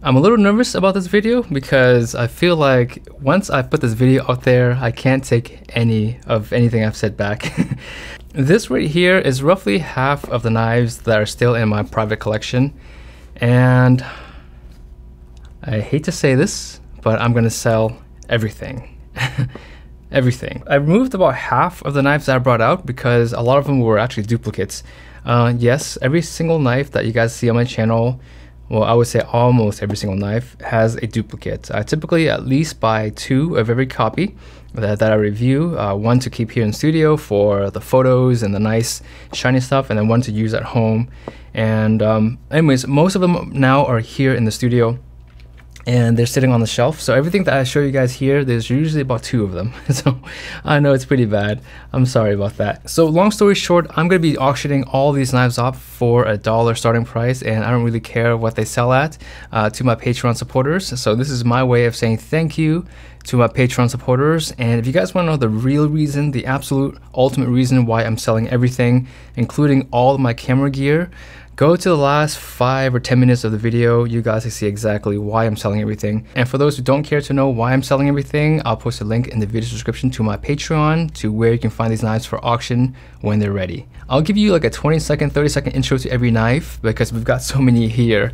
I'm a little nervous about this video because I feel like once I put this video out there, I can't take anything I've said back. This right here is roughly half of the knives that are still in my private collection, and I hate to say this, but I'm gonna sell everything. Everything. I removed about half of the knives that I brought out because a lot of them were actually duplicates. Yes, every single knife that you guys see on my channel, well, I would say almost every single knife has a duplicate. I typically at least buy 2 of every copy that I review. One to keep here in studio for the photos and the nice shiny stuff, and then one to use at home. And anyways, most of them now are here in the studio and they're sitting on the shelf. So everything that I show you guys here, there's usually about 2 of them. So I know it's pretty bad. I'm sorry about that. So long story short, I'm going to be auctioning all these knives off for $1 starting price, and I don't really care what they sell at to my Patreon supporters. So this is my way of saying thank you to my Patreon supporters. And if you guys want to know the real reason, the absolute ultimate reason why I'm selling everything, including all of my camera gear, go to the last 5 or 10 minutes of the video. You guys can see exactly why I'm selling everything. And for those who don't care to know why I'm selling everything, I'll post a link in the video description to my Patreon to where you can find these knives for auction when they're ready. I'll give you like a 20-second, 30-second intro to every knife because we've got so many here.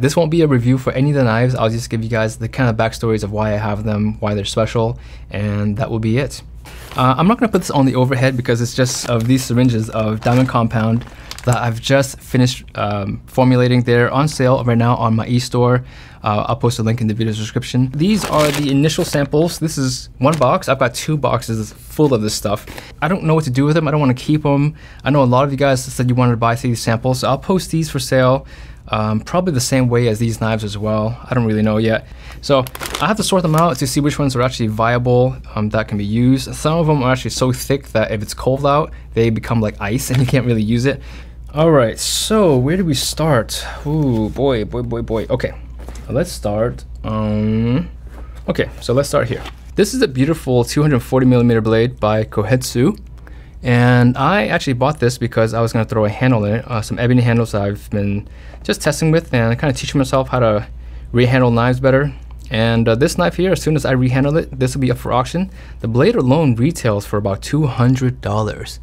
This won't be a review for any of the knives. I'll just give you guys the kind of backstories of why I have them, why they're special, and that will be it. I'm not going to put this on the overhead because it's just of these syringes of diamond compound that I've just finished formulating. They're on sale right now on my e-store. I'll post a link in the video description. These are the initial samples. This is 1 box. I've got 2 boxes full of this stuff. I don't know what to do with them. I don't want to keep them. I know a lot of you guys said you wanted to buy these samples, so I'll post these for sale. Probably the same way as these knives as well. I don't really know yet. So I have to sort them out to see which ones are actually viable that can be used. Some of them are actually so thick that if it's cold out, they become like ice and you can't really use it. All right, so where do we start? Ooh, boy. Okay, let's start. Okay, so let's start here. This is a beautiful 240mm blade by Kohetsu. And I actually bought this because I was going to throw a handle in it, some ebony handles that I've been just testing with and kind of teaching myself how to rehandle knives better. And this knife here, as soon as I rehandle it, this will be up for auction. The blade alone retails for about $200.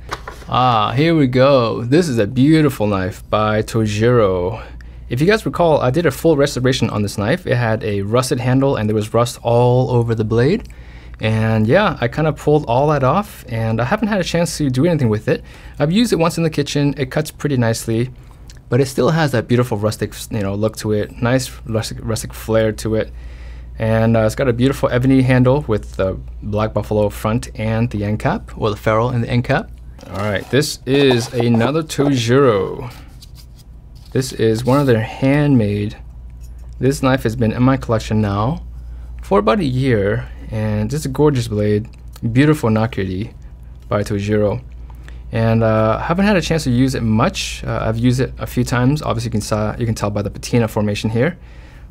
Ah, here we go. This is a beautiful knife by Torjiro. If you guys recall, I did a full restoration on this knife. It had a rusted handle and there was rust all over the blade. And yeah, I kind of pulled all that off and I haven't had a chance to do anything with it. I've used it once in the kitchen. It cuts pretty nicely, but it still has that beautiful rustic, look to it. Nice rustic flair to it. And it's got a beautiful ebony handle with the black buffalo front and the end cap, or the ferrule and the end cap. All right, this is another Torjiro. This is one of their handmade. This knife has been in my collection now for about a year, and it's a gorgeous blade, beautiful nakiri by Torjiro. And I haven't had a chance to use it much. I've used it a few times. Obviously, you can tell by the patina formation here.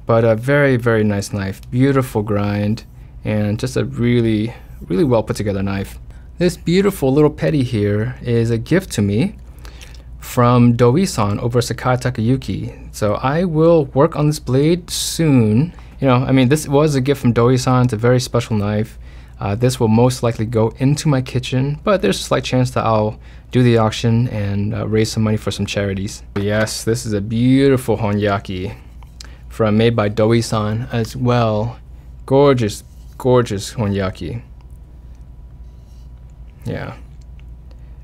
But a very, very nice knife, beautiful grind, and just a really, really well put together knife. This beautiful little petty here is a gift to me from Doi-san over Sakai Takayuki. So I will work on this blade soon. This was a gift from Doi-san. It's a very special knife. This will most likely go into my kitchen, but there's a slight chance that I'll do the auction and raise some money for some charities. Yes, this is a beautiful honyaki made by Doi-san as well. Gorgeous, gorgeous honyaki. Yeah.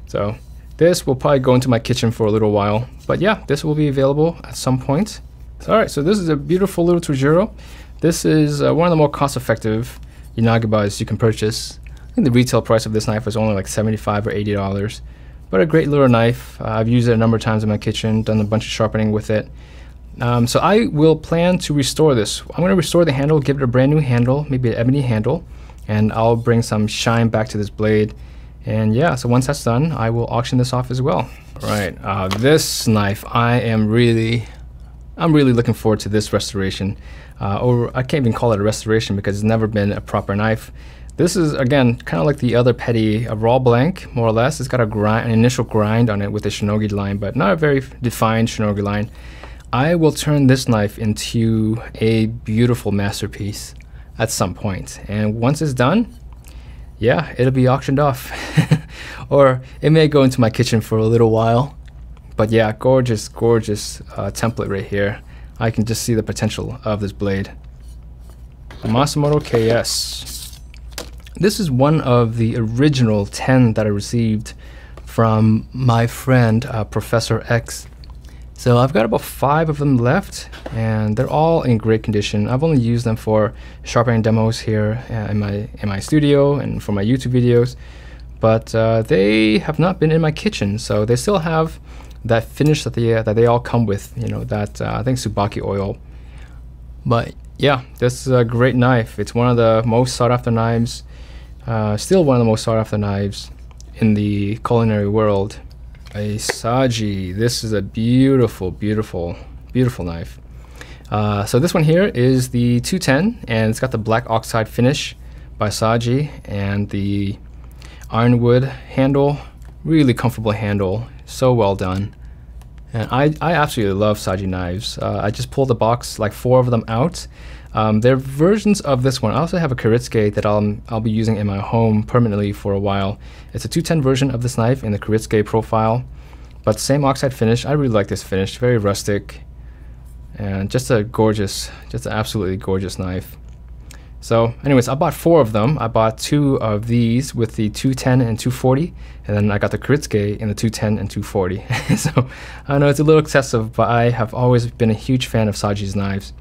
So this will probably go into my kitchen for a little while, but yeah, this will be available at some point. All right, so this is a beautiful little Torjiro. This is one of the more cost-effective Yanagibas you can purchase. I think the retail price of this knife was only like $75 or $80, but a great little knife. I've used it a number of times in my kitchen, done a bunch of sharpening with it. So I will plan to restore this. I'm going to restore the handle, give it a brand new handle, maybe an ebony handle, and I'll bring some shine back to this blade. And yeah, so once that's done, I will auction this off as well. All right, this knife, I'm really looking forward to this restoration. Or I can't even call it a restoration because it's never been a proper knife. This is, again, kind of like the other petty, a raw blank, more or less. It's got an initial grind on it with a shinogi line, but not a very defined shinogi line. I will turn this knife into a beautiful masterpiece at some point. And once it's done, yeah, it'll be auctioned off. Or it may go into my kitchen for a little while. But yeah, gorgeous, gorgeous template right here. I can just see the potential of this blade. Masamoto Gs. This is one of the original 10 that I received from my friend Professor X. So I've got about 5 of them left, and they're all in great condition. I've only used them for sharpening demos here in my studio and for my YouTube videos, but they have not been in my kitchen, so they still have that finish that they all come with. You know, that I think Tsubaki oil. But yeah, this is a great knife. It's one of the most sought after knives. Still one of the most sought after knives in the culinary world. A Saji. This is a beautiful, beautiful, beautiful knife. So this one here is the 210, and it's got the black oxide finish by Saji, and the ironwood handle. Really comfortable handle. So well done. And I absolutely love Saji knives. I just pulled the box, like 4 of them out. They're versions of this one. I also have a Kurosaki that I'll be using in my home permanently for a while. It's a 210 version of this knife in the Kurosaki profile, but same oxide finish. I really like this finish, very rustic, and just a gorgeous, just an absolutely gorgeous knife. So anyways, I bought 4 of them. I bought 2 of these with the 210 and 240, and then I got the Kurosaki in the 210 and 240. So I know it's a little excessive, but I have always been a huge fan of Saji's knives.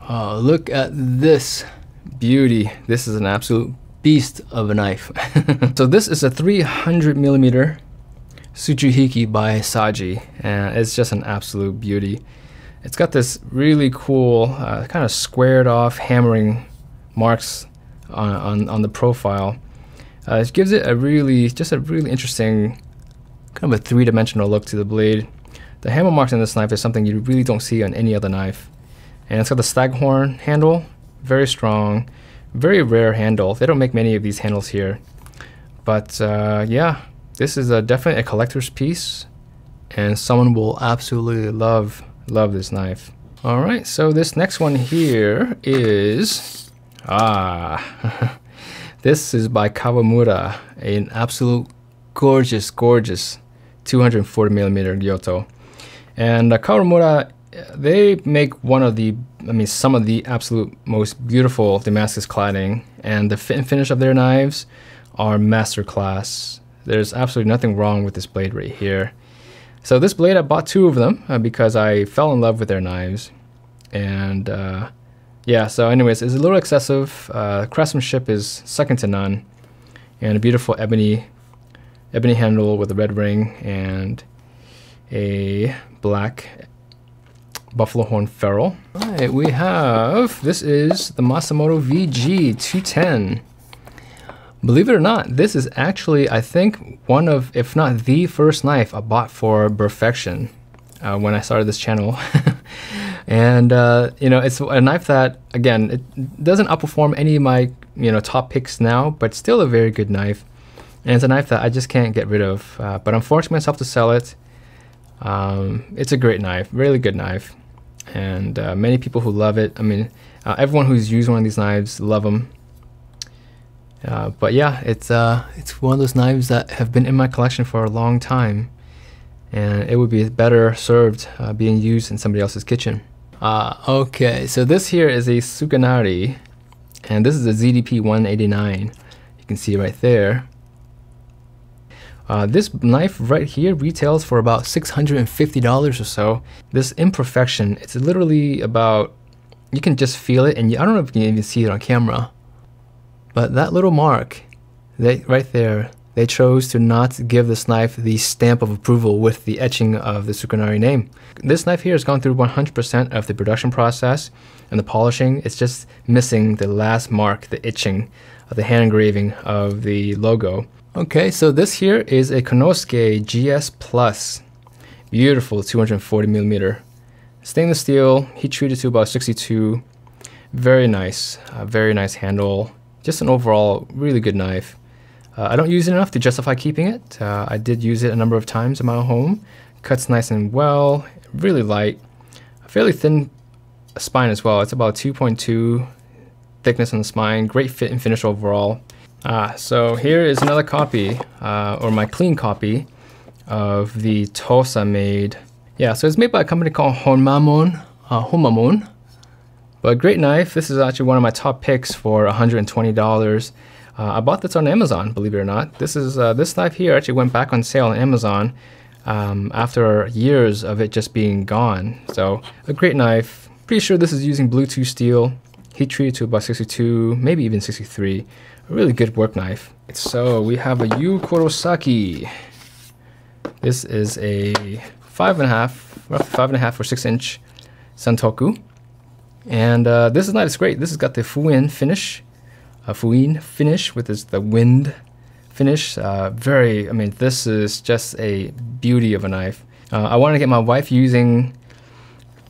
Oh, look at this beauty. This is an absolute beast of a knife. So this is a 300 millimeter Tsuchihiki by Saji, and it's just an absolute beauty. It's got this really cool kind of squared off hammering marks on the profile. It gives it a really interesting kind of a 3-dimensional look to the blade. The hammer marks in this knife is something you really don't see on any other knife. And it's got the staghorn handle, very strong, very rare handle. They don't make many of these handles here. But yeah, this is definitely a collector's piece, and someone will absolutely love this knife. All right, so this next one here is this is by Kawamura, an absolute gorgeous 240 millimeter Kyoto. And Kawamura, they make some of the absolute most beautiful Damascus cladding, and the fit and finish of their knives are masterclass. There's absolutely nothing wrong with this blade right here. So this blade, I bought 2 of them because I fell in love with their knives. And yeah, so anyways, it's a little excessive. Craftsmanship is second to none. And a beautiful ebony handle with a red ring and a black buffalo horn ferrule. All right, we have, this is the Masamoto Vg210. Believe it or not, this is actually, I think, one of, if not the first knife I bought for perfection when I started this channel. And you know, it's a knife that, again, it doesn't outperform any of my top picks now, but still a very good knife. And it's a knife that I just can't get rid of. But I'm forcing myself to sell it. It's a great knife, really good knife, and many people who love it. I mean, everyone who's used one of these knives love them. But yeah, it's one of those knives that have been in my collection for a long time, and it would be better served being used in somebody else's kitchen. Okay, so this here is a Sukanari, and this is a ZDP 189. You can see right there. This knife right here retails for about $650 or so. This imperfection, it's literally about, you can just feel it, and I don't know if you can even see it on camera, but that little mark, right there, they chose to not give this knife the stamp of approval with the etching of the Sukanari name. This knife here has gone through 100% of the production process and the polishing. It's just missing the last mark, the etching of the hand engraving of the logo. Okay, so this here is a Konosuke Gs Plus. Beautiful 240 millimeter. Stainless steel, heat treated to about 62. Very nice handle. Just an overall really good knife. I don't use it enough to justify keeping it. I did use it a number of times in my home. Cuts nice and well, really light, a fairly thin spine as well. It's about 2.2 thickness on the spine. Great fit and finish overall. So here is another copy, or my clean copy of the Tosa made. Yeah, so it's made by a company called Homamon. But great knife. This is actually one of my top picks for $120. I bought this on Amazon, believe it or not. This is this knife here actually went back on sale on Amazon after years of it just being gone. So a great knife. Pretty sure this is using Bluetooth steel. Heat treated to about 62, maybe even 63. A really good work knife. So we have a Kurosaki. This is a 5.5, roughly 5.5 or 6-inch Santoku. And this knife is great. This has got the fuin finish, with the wind finish. I mean, this is just a beauty of a knife. I wanted to get my wife using,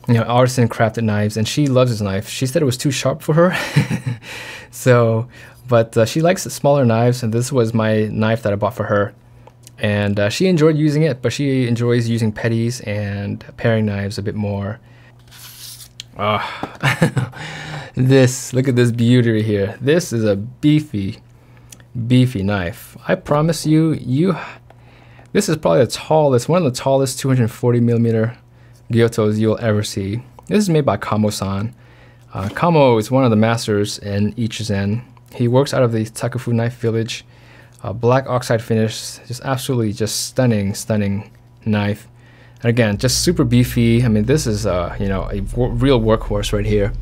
artisan crafted knives, and she loves this knife. She said it was too sharp for her. So, but she likes the smaller knives, and this was my knife that I bought for her. And she enjoyed using it, but she enjoys using petties and paring knives a bit more. Look at this beauty right here. This is a beefy knife. I promise you, this is probably one of the tallest 240 millimeter Gyotos you'll ever see. This is made by Kamo-san. Kamo is one of the masters in Ichizen. He works out of the Takufu Knife Village. Black oxide finish, just absolutely stunning knife. And again, just super beefy. I mean, this is a real workhorse right here.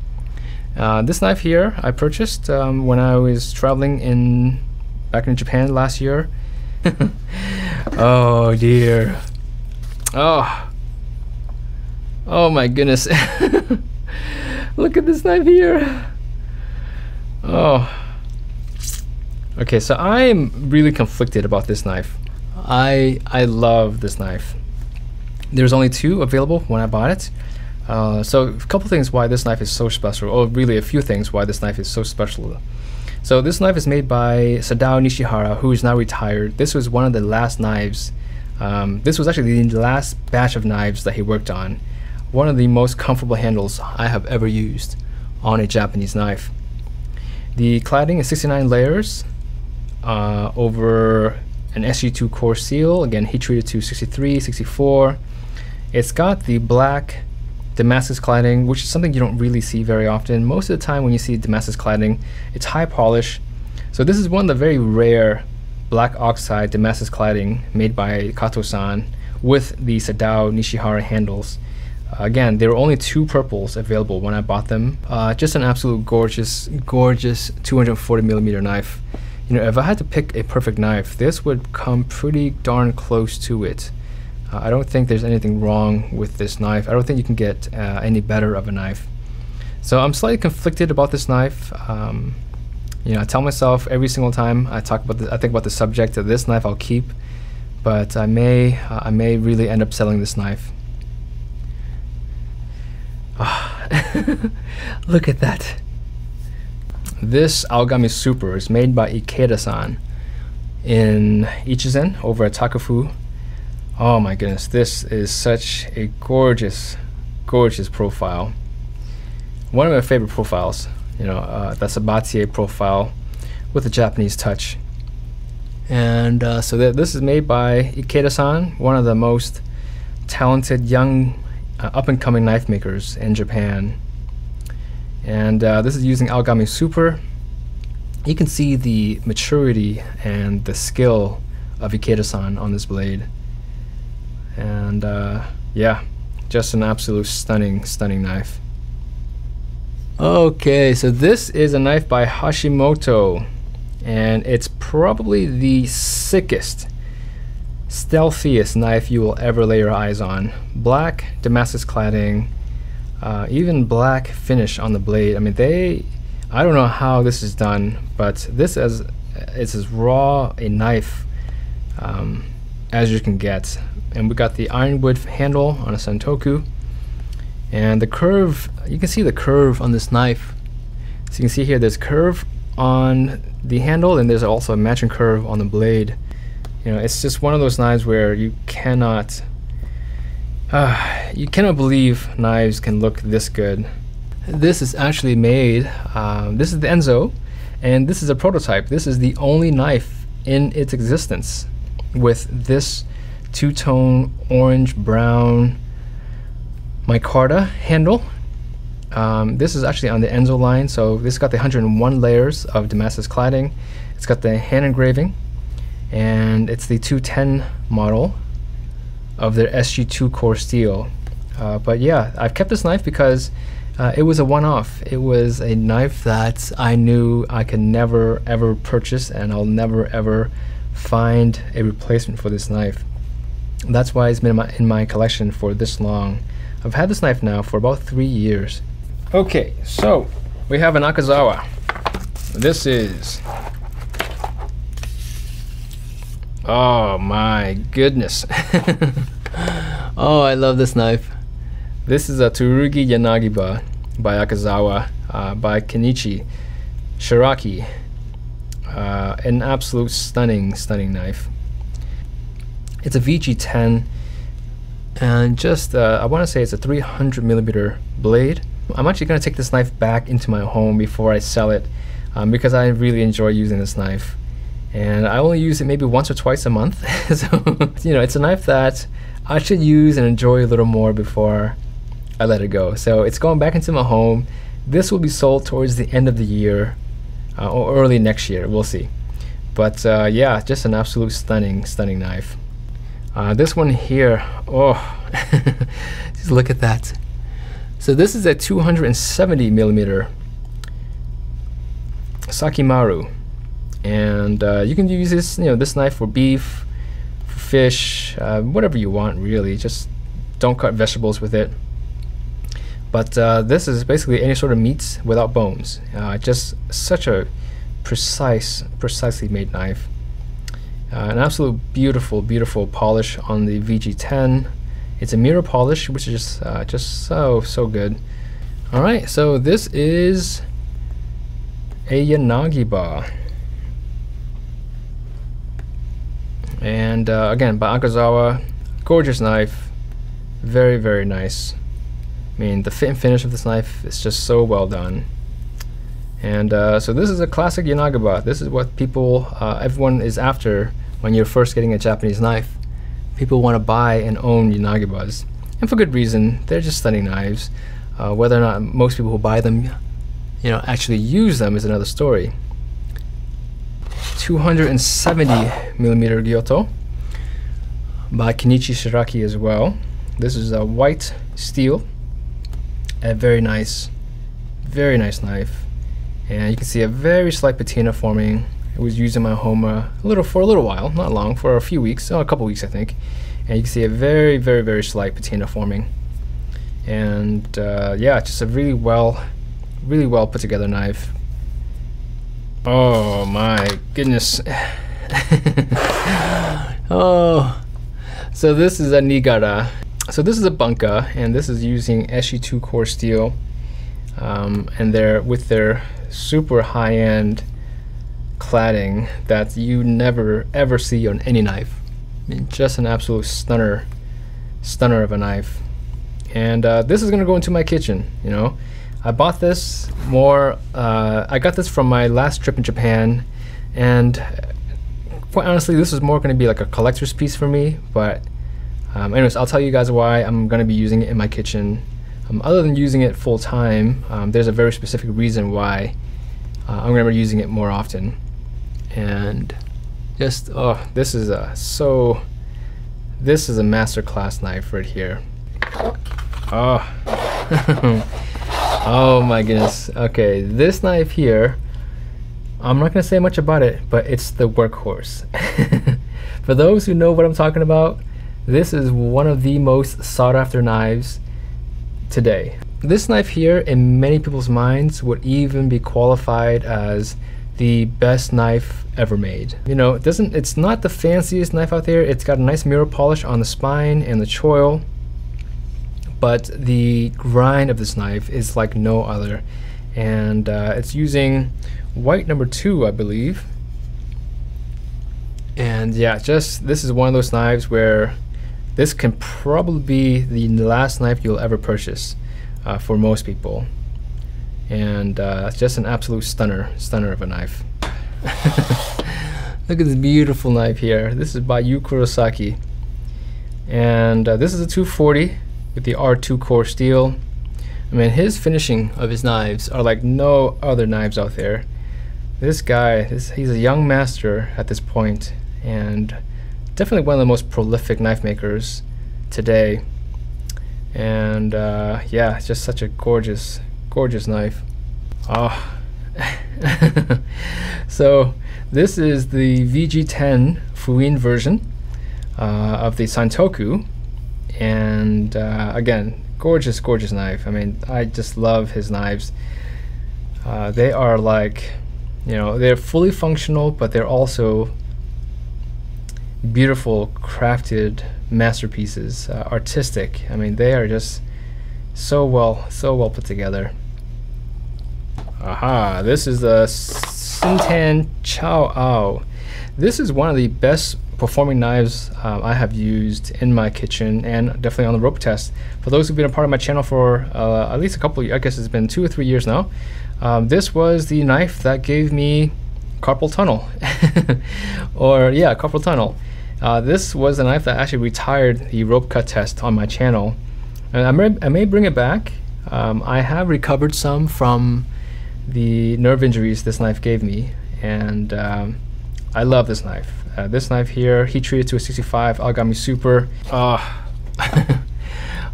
This knife here I purchased when I was traveling back in Japan last year. Oh dear. Oh my goodness. Look at this knife here. Oh. Okay, so I'm really conflicted about this knife. I love this knife. There's only 2 available when I bought it. So a couple things why this knife is so special, or really a few things why this knife is so special. So this knife is made by Sadao Nishihara, who is now retired. This was one of the last knives. This was actually the last batch of knives that he worked on. One of the most comfortable handles I have ever used on a Japanese knife. The cladding is 69 layers over an SG2 core seal. Again, heat treated to 63, 64. It's got the black Damascus cladding, which is something you don't really see very often. Most of the time when you see Damascus cladding, it's high polish. So this is one of the very rare black oxide Damascus cladding made by Kato-san with the Sadao Nishihara handles. Again, there were only 2 purples available when I bought them. Just an absolute gorgeous 240 millimeter knife. If I had to pick a perfect knife, this would come pretty darn close to it. I don't think there's anything wrong with this knife. I don't think you can get any better of a knife. So I'm slightly conflicted about this knife. I tell myself every single time I think about the subject of this knife I'll keep, but I may really end up selling this knife. Look at that. This Aogami Super is made by Ikeda-san in Ichizen over at Takufu. Oh my goodness, this is such a gorgeous profile. One of my favorite profiles, the Sabatier profile with a Japanese touch. And so this is made by Ikeda-san, one of the most talented young up-and-coming knife makers in Japan. And this is using Aogami Super. You can see the maturity and the skill of Ikeda-san on this blade. And yeah, just an absolute stunning knife. Okay, so this is a knife by Hashimoto, and it's probably the sickest, stealthiest knife you will ever lay your eyes on. Black Damascus cladding, even black finish on the blade. I mean, I don't know how this is done, but this is as raw a knife as you can get. And we got the ironwood handle on a Santoku, and the curve, you can see the curve on this knife. So you can see here there's curve on the handle, and there's also a matching curve on the blade. It's just one of those knives where you cannot You cannot believe knives can look this good. This is actually made, this is the Enzo, and this is a prototype. This is the only knife in its existence with this two-tone orange brown micarta handle. This is actually on the Enzo line, so this got the 101 layers of Damascus cladding. It's got the hand engraving, and it's the 210 model of their SG2 core steel. But yeah, I've kept this knife because it was a one-off. It was a knife that I knew I could never ever purchase, and I'll never ever find a replacement for this knife. That's why it's been in my collection for this long. I've had this knife now for about 3 years. Okay, so we have an Akazawa. This is, oh my goodness. Oh, I love this knife. This is a Tsurugi Yanagiba by Akazawa, by Kenichi, Saraki. An absolute stunning knife. It's a Vg210, and just I want to say it's a 300mm blade. I'm actually going to take this knife back into my home before I sell it, because I really enjoy using this knife, and I only use it maybe once or twice a month. So you know, it's a knife that I should use and enjoy a little more before I let it go. So it's going back into my home. This will be sold towards the end of the year, or early next year, we'll see. But yeah, just an absolute stunning knife. This one here, oh, just look at that. So this is a 270mm Sakimaru, and you can use this, you know, this knife for beef, for fish, whatever you want really. Just don't cut vegetables with it. But this is basically any sort of meats without bones. Just such a precisely made knife. An absolute beautiful polish on the Vg210. It's a mirror polish, which is just so good. All right, so this is a Yanagiba, and again by Akazawa. Gorgeous knife, very nice. I mean, the fit and finish of this knife is just so well done. And so this is a classic Yanagiba. This is what people, everyone is after when you're first getting a Japanese knife. People want to buy and own Yanagibas, and for good reason. They're just stunning knives. Whether or not most people who buy them, you know, actually use them is another story. 270mm Kyoto by Kenichi Saraki as well. This is a white steel. A very nice knife, and you can see a very slight patina forming. It was used in my home for a little while, not long, for a few weeks, a couple weeks I think, and you can see a very slight patina forming. And yeah, just a really well put together knife. Oh my goodness. Oh, so this is a Nigara. So this is a Bunka, and this is using SG2 core steel, and they're with their super high-end cladding that you never ever see on any knife. I mean, just an absolute stunner of a knife. And this is gonna go into my kitchen. You know, I bought this I got this from my last trip in Japan, and quite honestly, this is more gonna be like a collector's piece for me. But anyways, I'll tell you guys why I'm going to be using it in my kitchen. Other than using it full time, there's a very specific reason why I'm going to be using it more often. And just, oh, this is a masterclass knife right here. Oh, oh my goodness. Okay, this knife here, I'm not going to say much about it, but it's the workhorse. For those who know what I'm talking about, this is one of the most sought after knives today. This knife here, in many people's minds, would even be qualified as the best knife ever made. You know, it's not the fanciest knife out there. It's got a nice mirror polish on the spine and the choil, but the grind of this knife is like no other. And it's using white number 2, I believe. And yeah, this is one of those knives where This can probably be the last knife you'll ever purchase for most people. And it's just an absolute stunner of a knife. Look at this beautiful knife here. This is by Kurosaki. And this is a 240 with the R2 core steel. I mean, his finishing of his knives are like no other knives out there. This guy, he's a young master at this point, and definitely one of the most prolific knife makers today. And yeah, it's just such a gorgeous knife. Oh. So this is the Vg210 Fuin version of the Santoku, and again, gorgeous knife. I mean, I just love his knives. They are like, you know, they're fully functional, but they're also beautiful, crafted masterpieces, artistic. I mean, they are just so well put together. Aha, this is the Sintan Chao Ao. This is one of the best performing knives I have used in my kitchen, and definitely on the rope test. For those who've been a part of my channel for at least a couple, I guess it's been 2 or 3 years now, this was the knife that gave me carpal tunnel. Or yeah, carpal tunnel. This was the knife that actually retired the rope cut test on my channel, and I may bring it back. I have recovered some from the nerve injuries this knife gave me, and I love this knife. This knife here, heat treated to a 65 Agami Super.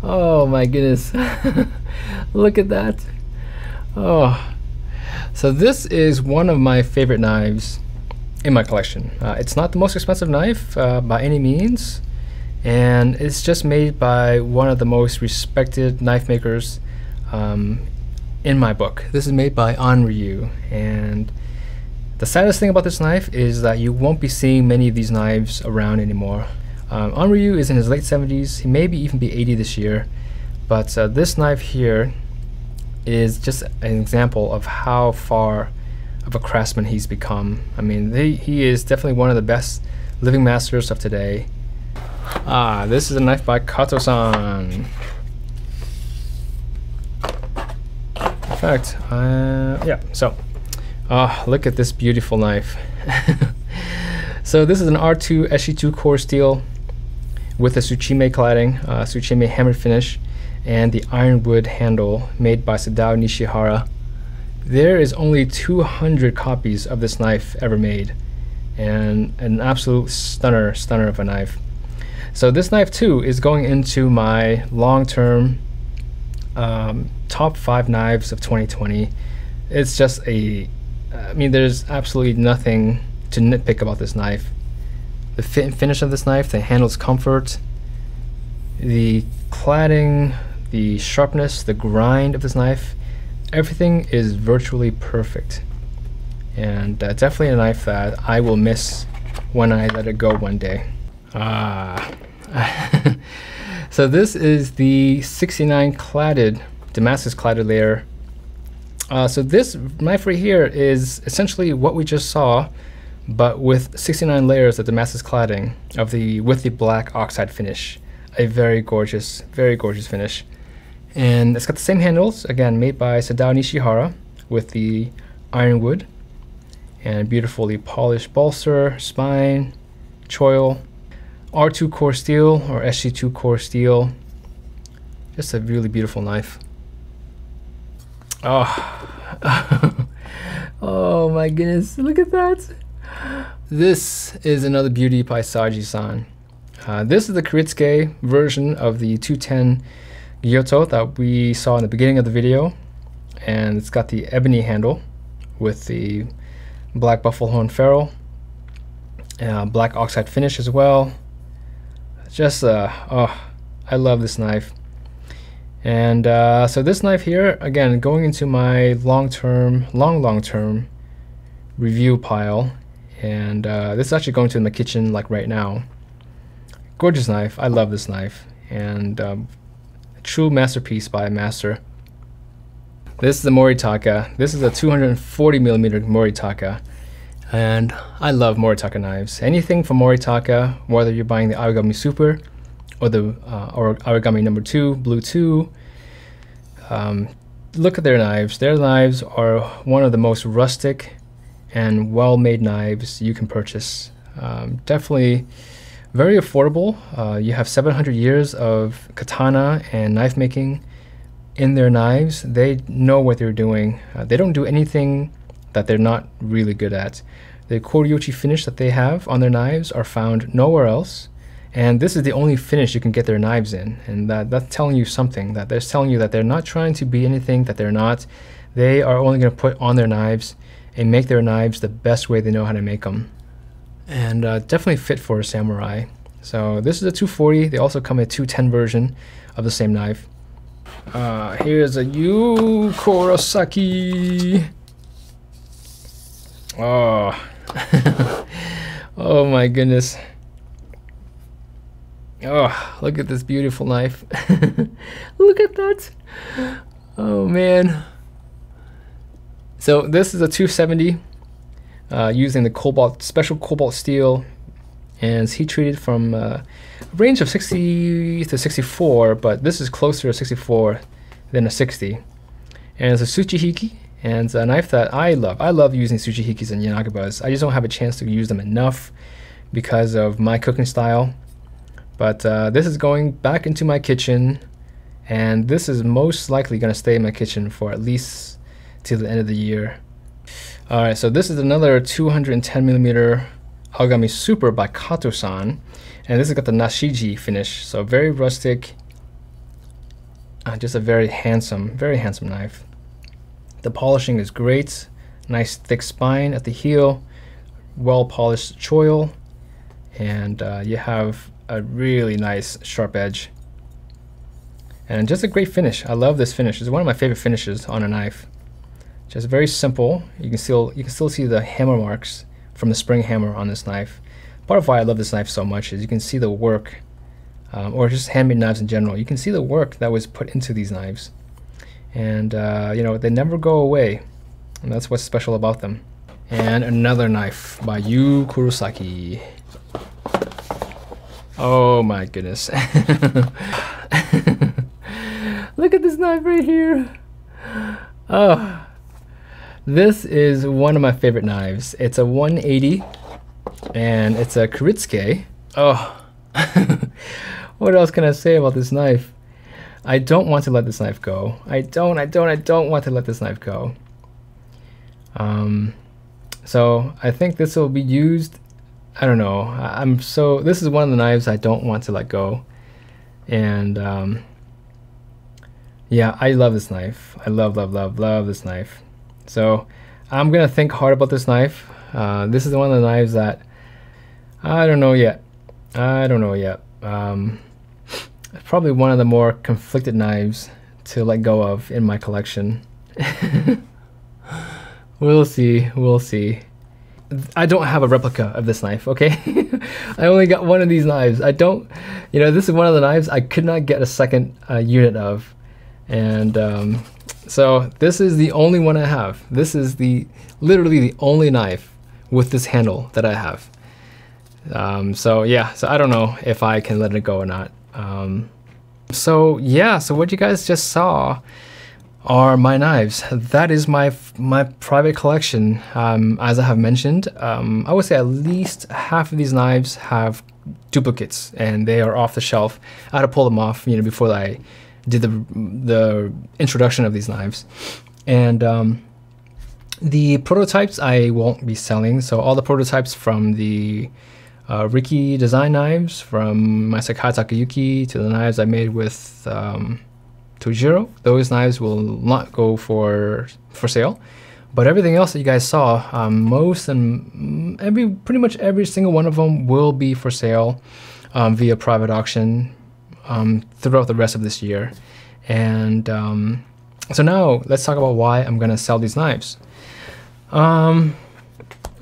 Oh my goodness. Look at that. Oh, so this is one of my favorite knives in my collection. It's not the most expensive knife by any means, and it's just made by one of the most respected knife makers in my book. This is made by Onryu, and the saddest thing about this knife is that you won't be seeing many of these knives around anymore. Onryu is in his late 70s. He may even be 80 this year, but this knife here is just an example of how far of a craftsman he's become. I mean, he is definitely one of the best living masters of today. This is a knife by Kato-san. In fact, yeah, so look at this beautiful knife. So this is an R2 SG2 core steel with a Tsuchime cladding, Tsuchime hammer finish, and the ironwood handle made by Sadao Nishihara. There is only 200 copies of this knife ever made, and an absolute stunner of a knife. So this knife too is going into my long-term top 5 knives of 2020. It's just I mean, there's absolutely nothing to nitpick about this knife. The fit and finish of this knife, the handle's comfort, the cladding, the sharpness, the grind of this knife, everything is virtually perfect. And definitely a knife that I will miss when I let it go one day. So this is the 69 cladded, Damascus cladded layer. So this knife right here is essentially what we just saw, but with 69 layers of Damascus cladding with the black oxide finish. A very gorgeous finish. And it's got the same handles, again made by Sadao Nishihara, with the ironwood and beautifully polished bolster, spine, choil, R2 core steel or SG2 core steel. Just a really beautiful knife. Oh, oh my goodness, look at that. This is another beauty by Saji-san. This is the Koritsuke version of the 210 Kyoto that we saw in the beginning of the video, and it's got the ebony handle with the black buffalo horn ferrule, black oxide finish as well. Just oh, I love this knife. And so this knife here, again, going into my long-term review pile, and this is actually going to my kitchen like right now. Gorgeous knife. I love this knife, and a true masterpiece by a master. This is the Moritaka. This is a 240 millimeter Moritaka, and I love Moritaka knives. Anything from Moritaka, whether you're buying the Agami Super or the or origami number 2, blue 2. Look at their knives. Their knives are one of the most rustic and well-made knives you can purchase. Definitely very affordable. You have 700 years of katana and knife making in their knives. They know what they're doing. They don't do anything that they're not really good at. The koryochi finish that they have on their knives are found nowhere else. And this is the only finish you can get their knives in. And that's telling you something, that they're telling you that they're not trying to be anything that they're not. They are only going to put on their knives and make their knives the best way they know how to make them. And definitely fit for a samurai. So this is a 240. They also come in a 210 version of the same knife. Here's a Kurosaki. Oh. Oh my goodness. Oh, look at this beautiful knife. Look at that. Oh man. So this is a 270 using the special cobalt steel, and it's heat treated from a range of 60 to 64, but this is closer to 64 than a 60. And it's a Tsuchihiki, and it's a knife that I love. I love using Tsujihikis and Yanagibas. I just don't have a chance to use them enough because of my cooking style. But this is going back into my kitchen, and this is most likely going to stay in my kitchen for at least till the end of the year. Alright, so this is another 210mm Origami Super by Kato-san, and this has got the Nashiji finish, so very rustic, just a very handsome knife. The polishing is great, nice thick spine at the heel, well polished choil, and you have a really nice sharp edge, and just a great finish. I love this finish. It's one of my favorite finishes on a knife. Just very simple. You can still see the hammer marks from the spring hammer on this knife. Part of why I love this knife so much is you can see the work, or just handmade knives in general. You can see the work that was put into these knives, and you know, they never go away, and that's what's special about them. And another knife by Kurosaki. Oh my goodness. Look at this knife right here. Oh, this is one of my favorite knives. It's a 180 and it's a Kuritsuke. Oh, what else can I say about this knife? I don't want to let this knife go. I don't want to let this knife go. So I think this will be used, I don't know. This is one of the knives I don't want to let go. And yeah, I love this knife. I love this knife. So I'm gonna think hard about this knife. This is one of the knives that I don't know yet. It's probably one of the more conflicted knives to let go of in my collection. We'll see. I don't have a replica of this knife, okay? I only got one of these knives. I don't, you know, this is one of the knives I could not get a second unit of. And so this is the only one I have. This is literally the only knife with this handle that I have. So yeah, so I don't know if I can let it go or not. So yeah, so what you guys just saw are my knives. That is my private collection. As I have mentioned, I would say at least half of these knives have duplicates and they are off the shelf. I had to pull them off, you know, before I did the introduction of these knives. And the prototypes I won't be selling. So all the prototypes from the Riki design knives, from my Sakai Takayuki to the knives I made with Torjiro, those knives will not go for sale. But everything else that you guys saw, pretty much every single one of them will be for sale via private auction throughout the rest of this year. And so now let's talk about why I'm gonna sell these knives.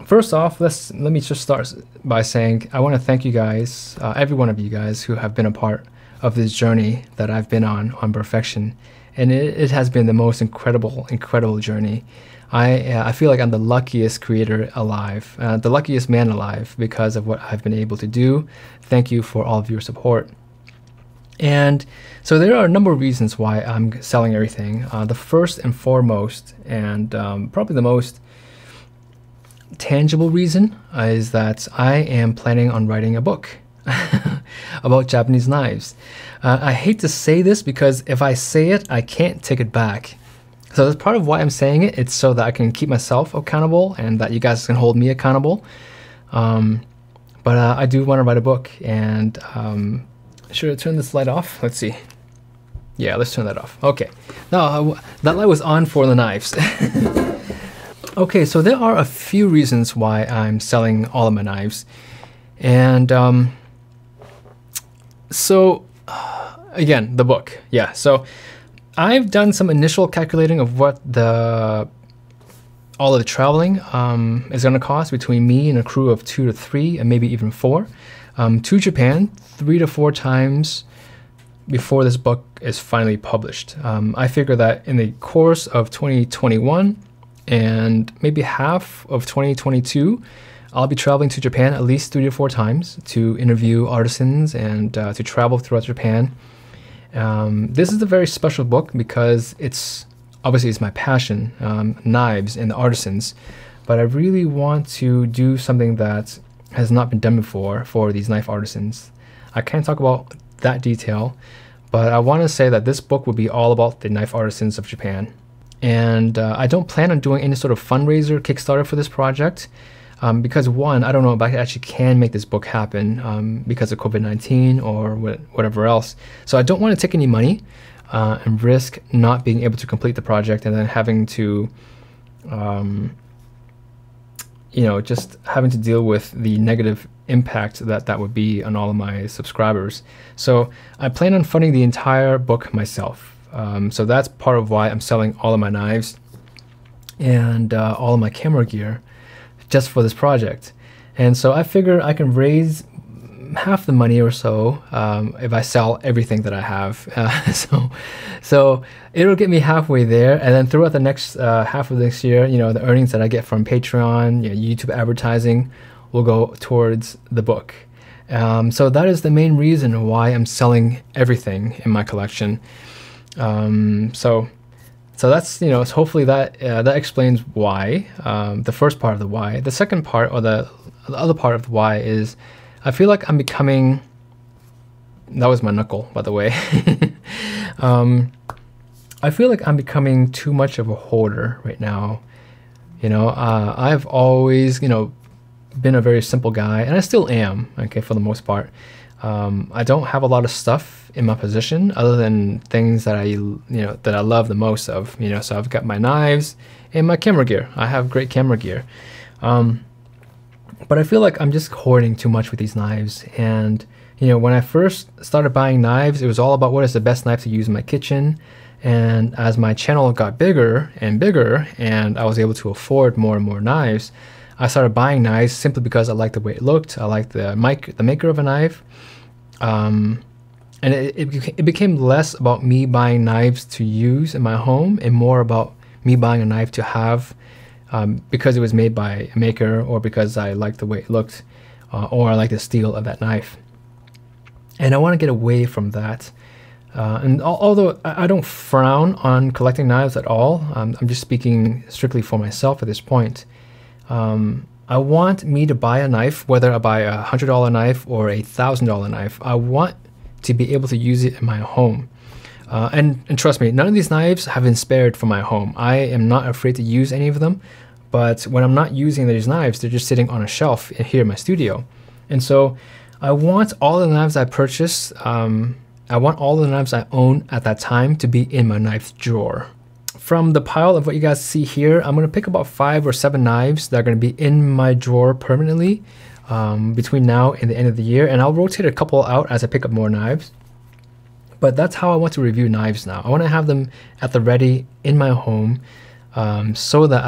First off, let me just start by saying I want to thank you guys, every one of you guys who have been a part of this journey that I've been on perfection, and it has been the most incredible journey. I feel like I'm the luckiest creator alive, the luckiest man alive, because of what I've been able to do. Thank you for all of your support. And so there are a number of reasons why I'm selling everything. The first and foremost, and probably the most tangible reason, is that I am planning on writing a book about Japanese knives. I hate to say this because if I say it, I can't take it back. So that's part of why I'm saying it. It's so that I can keep myself accountable and that you guys can hold me accountable. But I do want to write a book, and should I turn this light off? Let's see. Yeah, let's turn that off. Okay. No, that light was on for the knives. Okay, so there are a few reasons why I'm selling all of my knives. And so, again, the book. Yeah, so I've done some initial calculating of what all of the traveling is going to cost between me and a crew of 2 to 3 and maybe even 4 to Japan 3 to 4 times before this book is finally published. I figure that in the course of 2021 and maybe half of 2022, I'll be traveling to Japan at least 3 to 4 times to interview artisans and to travel throughout Japan. This is a very special book because obviously it's my passion, knives and the artisans, but I really want to do something that has not been done before for these knife artisans. I can't talk about that detail, but I want to say that this book will be all about the knife artisans of Japan. And I don't plan on doing any sort of fundraiser, Kickstarter for this project, because one, I don't know if I actually can make this book happen because of COVID-19 or whatever else. So I don't want to take any money and risk not being able to complete the project and then having to, just having to deal with the negative impact that would be on all of my subscribers. So I plan on funding the entire book myself. So that's part of why I'm selling all of my knives and all of my camera gear just for this project. And so I figure I can raise half the money or so if I sell everything that I have. So it'll get me halfway there, and then throughout the next half of this year, the earnings that I get from Patreon, YouTube advertising will go towards the book. So that is the main reason why I'm selling everything in my collection. So that's, hopefully that explains why, the first part of the why. The second part, or the other part of the why, is I feel like I'm becoming, that was my knuckle, by the way. I feel like I'm becoming too much of a hoarder right now. I've always, been a very simple guy, and I still am, okay, for the most part. I don't have a lot of stuff in my possession other than things that I love the most of, so I've got my knives and my camera gear. I have great camera gear. But I feel like I'm just hoarding too much with these knives. And, when I first started buying knives, it was all about what is the best knife to use in my kitchen. And as my channel got bigger and bigger, and I was able to afford more and more knives, I started buying knives simply because I liked the way it looked. I liked the maker of a knife. And it became less about me buying knives to use in my home and more about me buying a knife to have because it was made by a maker, or because I liked the way it looked, or I like the steel of that knife. And I want to get away from that. And although I don't frown on collecting knives at all, I'm just speaking strictly for myself at this point. I want me to buy a knife, whether I buy a $100 knife or a $1,000 knife. I want to be able to use it in my home. And trust me, none of these knives have been spared for my home. I am not afraid to use any of them, but when I'm not using these knives, they're just sitting on a shelf here in my studio. And so I want all the knives I purchase, I want all the knives I own at that time to be in my knife drawer. From the pile of what you guys see here, I'm going to pick about 5 or 7 knives that are going to be in my drawer permanently between now and the end of the year, and I'll rotate a couple out as I pick up more knives. But that's how I want to review knives now. I want to have them at the ready in my home, so that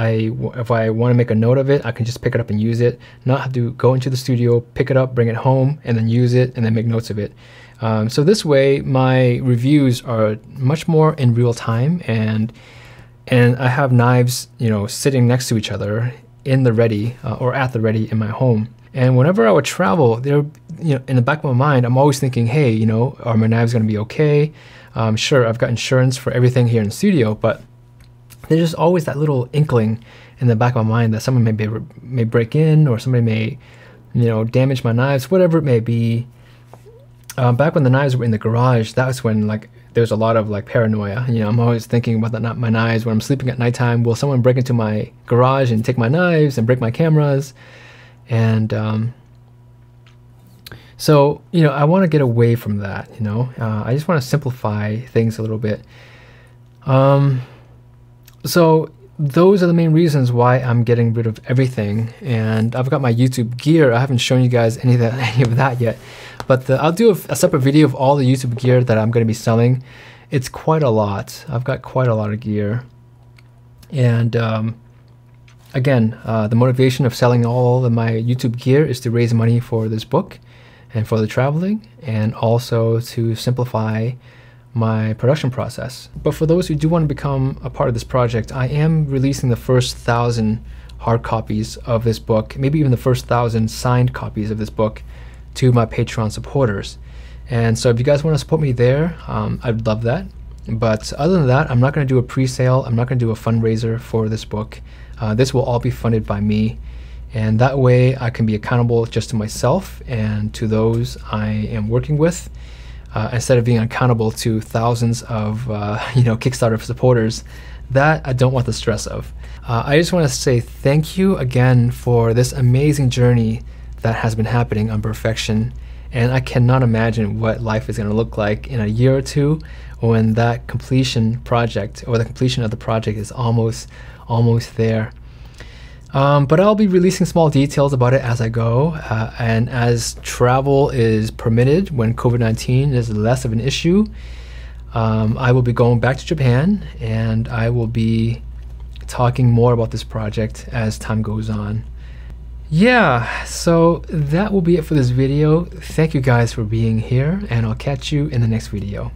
if I want to make a note of it, I can just pick it up and use it, not have to go into the studio, pick it up, bring it home, and then use it, and then make notes of it. So this way, my reviews are much more in real time, and I have knives, sitting next to each other in the ready or at the ready in my home. And whenever I would travel, there, in the back of my mind, I'm always thinking, hey, are my knives going to be okay? Sure, I've got insurance for everything here in the studio, but there's just always that little inkling in the back of my mind that someone may break in, or somebody may, damage my knives, whatever it may be. Back when the knives were in the garage, that was when there's a lot of paranoia. I'm always thinking about my knives when I'm sleeping at nighttime. Will someone break into my garage and take my knives and break my cameras? And so, I want to get away from that. I just want to simplify things a little bit. So those are the main reasons why I'm getting rid of everything. And I've got my YouTube gear. I haven't shown you guys any of that yet, but I'll do a separate video of all the YouTube gear that I'm going to be selling. It's quite a lot. I've got quite a lot of gear. And again, the motivation of selling all of my YouTube gear is to raise money for this book and for the traveling, and also to simplify my production process. But for those who do want to become a part of this project, I am releasing the first 1,000 hard copies of this book, maybe even the first 1,000 signed copies of this book, to my Patreon supporters. And so if you guys want to support me there, I'd love that. But other than that, I'm not going to do a pre-sale. I'm not going to do a fundraiser for this book. This will all be funded by me. And that way I can be accountable just to myself and to those I am working with, instead of being accountable to thousands of Kickstarter supporters that I don't want the stress of. I just want to say thank you again for this amazing journey that has been happening on Perfection. And I cannot imagine what life is going to look like in a year or two, when that completion project, or the completion of the project, is almost there. But I'll be releasing small details about it as I go, and as travel is permitted, when COVID-19 is less of an issue, I will be going back to Japan, and I will be talking more about this project as time goes on. Yeah, so that will be it for this video. Thank you guys for being here, and I'll catch you in the next video.